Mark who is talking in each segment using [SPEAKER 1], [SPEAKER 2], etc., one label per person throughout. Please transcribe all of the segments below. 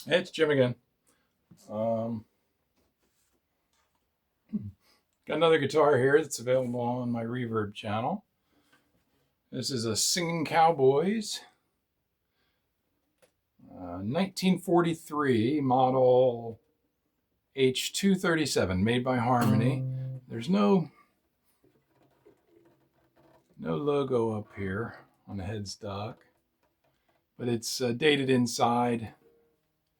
[SPEAKER 1] Hey, it's Jim again. Um, got another guitar here that's available on my Reverb channel. This is a Singing Cowboys 1943 model H237, made by Harmony. There's no logo up here on the headstock, but it's dated inside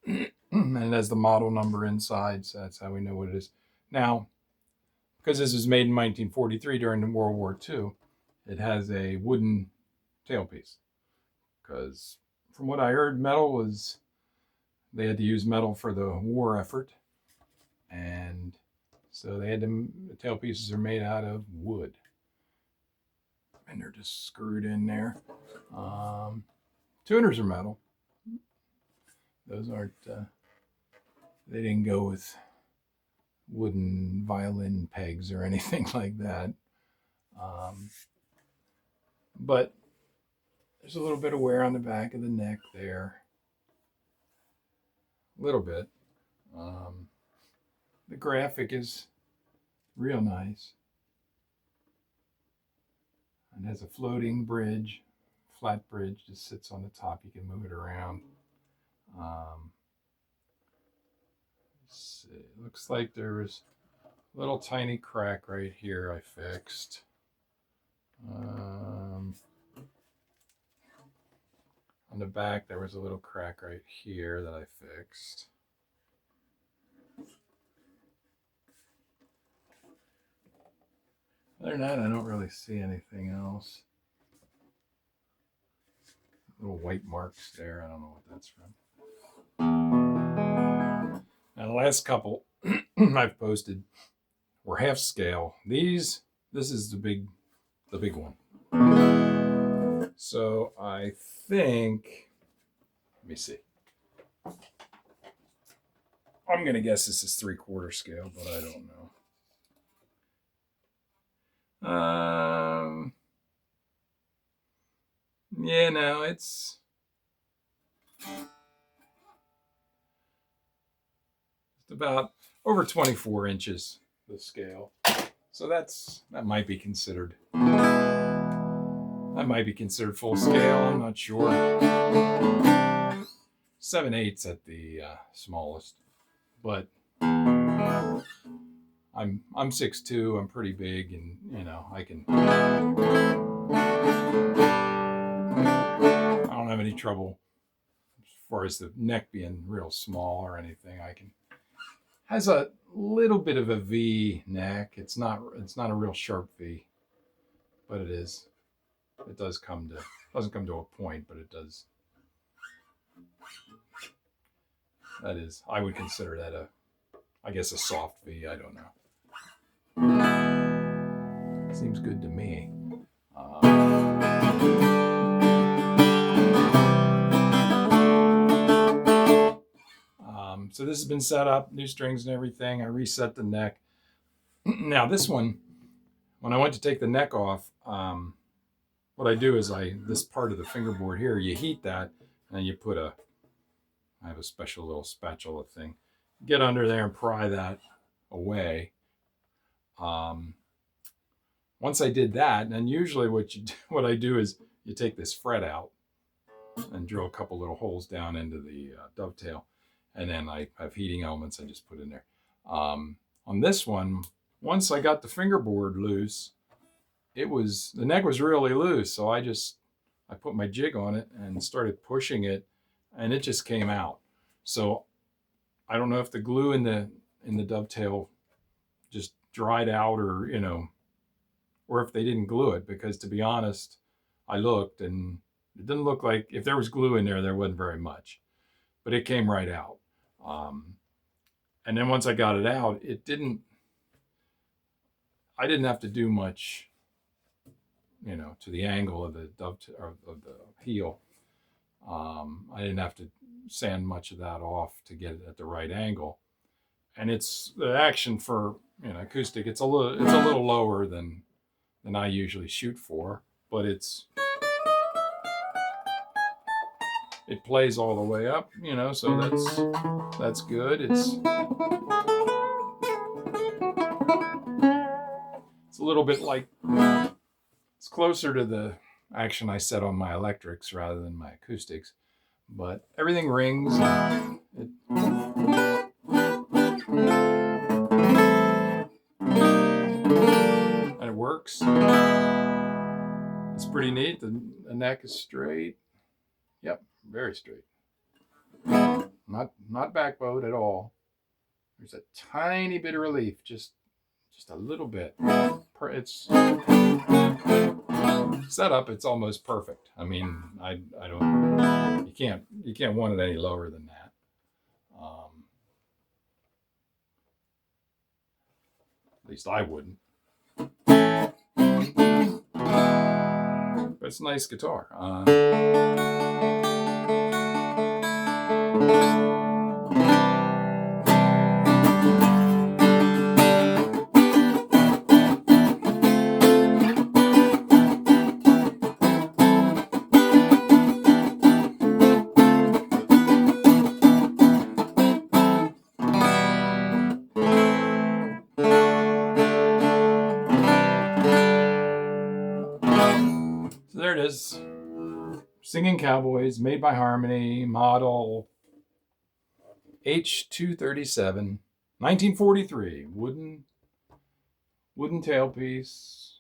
[SPEAKER 1] and it has the model number inside, so that's how we know what it is. Now, because this was made in 1943 during World War II, it has a wooden tailpiece. Because from what I heard, they had to use metal for the war effort. And so the tailpieces are made out of wood. And they're just screwed in there. Tuners are metal. Those aren't, they didn't go with wooden violin pegs or anything like that. But there's a little bit of wear on the back of the neck there. A little bit. The graphic is real nice. And has a floating bridge, flat bridge, just sits on the top. You can move it around. Let's see. It looks like there was a little tiny crack right here I fixed. On the back, there was a little crack right here that I fixed. Other than that, I don't really see anything else. Little white marks there. I don't know what that's from. Now, the last couple I've posted were half scale. This is the big one. So I think, let me see. I'm going to guess this is 3/4 scale, but I don't know. Yeah, no, it's about over 24 inches, the scale. So that might be considered. That might be considered full scale. I'm not sure. 7/8 at the smallest, but I'm 6'2". I'm pretty big, and I don't have any trouble as far as the neck being real small or anything. Has a little bit of a V neck. It's not a real sharp V, but it is. It doesn't come to a point, but it does. That is, I would consider that I guess a soft V. I don't know. Seems good to me. So this has been set up, new strings and everything. I reset the neck. Now this one, when I went to take the neck off, what I do is this part of the fingerboard here, you heat that, and you I have a special little spatula thing. Get under there and pry that away. Once I did that, and usually what I do is you take this fret out and drill a couple little holes down into the dovetail, and then I have heating elements I just put in there. On this one, once I got the fingerboard loose, the neck was really loose, so I put my jig on it and started pushing it, and it just came out. So I don't know if the glue in the dovetail just dried out, or if they didn't glue it, because to be honest, I looked and it didn't look like, if there was glue in there wasn't very much, but it came right out. And then once I got it out, I didn't have to do much, to the angle of the dovetail or of the heel. I didn't have to sand much of that off to get it at the right angle. And it's the action for acoustic. It's a little lower than I usually shoot for, but it's it plays all the way up, you know, so that's good. It's a little bit like, it's closer to the action I set on my electrics rather than my acoustics, but everything rings. And it works. It's pretty neat. The neck is straight. Yep, very straight. Not backbowed at all. There's a tiny bit of relief, just a little bit. It's set up. It's almost perfect. I mean, I don't. You can't want it any lower than that. At least I wouldn't. But it's a nice guitar. So there it is. Singing Cowboys, made by Harmony, model H237, 1943, wooden tailpiece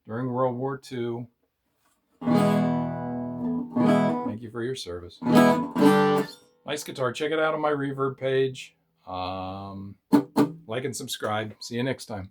[SPEAKER 1] during World War II. Thank you for your service. Nice guitar. Check it out on my Reverb page. Like and subscribe. See you next time.